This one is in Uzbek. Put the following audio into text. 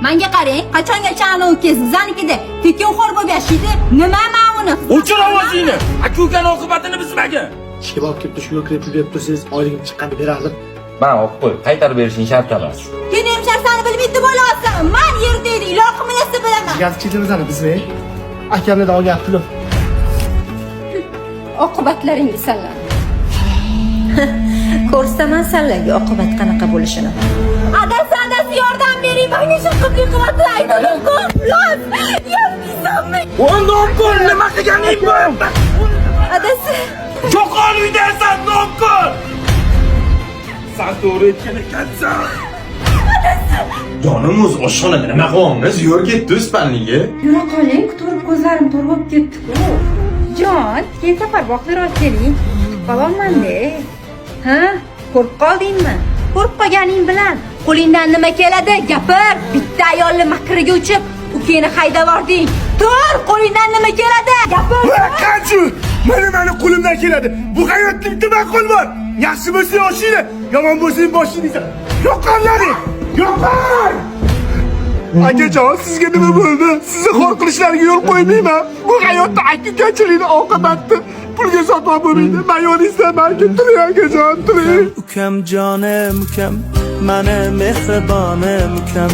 Menga qarang, qachongacha anavi sizlarnikida tekinxo'r bo'lib yashaydi. Nima ma'uni? O'chir ovozingni. Aka-ukaning oqibatini bizmagan. ishga borib kelibdi, shu yo'l kirib berib tursiz, oyligim chiqqanda berardim. Men olib qo'y, qaytarib berishing shart emas. Sen hemsharsani bilmaydi bo'lasan. Men yerdaydi, iloqim bilasa bilaman. Gaz chekdimizani bizni. Akamni olgan pulim. Oqibatlaringiz sanlar. Ko'rsaman sanlarga oqibat qanaqa bo'lishini. Adasi yordam bering. Menga shu qilib qiladi aytdim-ku. Los! Yolg'izimmi? Nonko'r nima qilganing bu? Adasi. Yo'qol uydasan, nonko'r. Sen to'g'ri aytgan ekansan. Jonimiz oshxonada nima qilyapmiz? Yur ketdi Ispanliga. Yura qoling, turib ko'zlarim to'rg'ib ketdi-ku. Jon, keyin safar boqib olib keling. Balonman-de. Ha? Ko'rib qoldingmi? Ko'rib qolganing bilan qo'lingdan nima keladi? Gapir. Bitta ayolni makriga uchib, ukeni haydab yording. Tur, qo'lingdan nima keladi? Gapir. Qanchu! Meni qo'limdan keladi. Bu hayotda bitta maqol bor. Yaxshi bo'lsa yoshingni, yomon bo'lsa boshingni. Yo'qoladi. Yo'qol! Akajon, sizga nima bo'ldi? Sizni xor qilishlariga yo'l qo'ymayman. Bu hayotda aka-ukachilikni oqibati pulga sotib bo'lmaydi. Men yo'l istaman, turing akajon, turing. ukam jonim ukam, mani mehribonim ukam.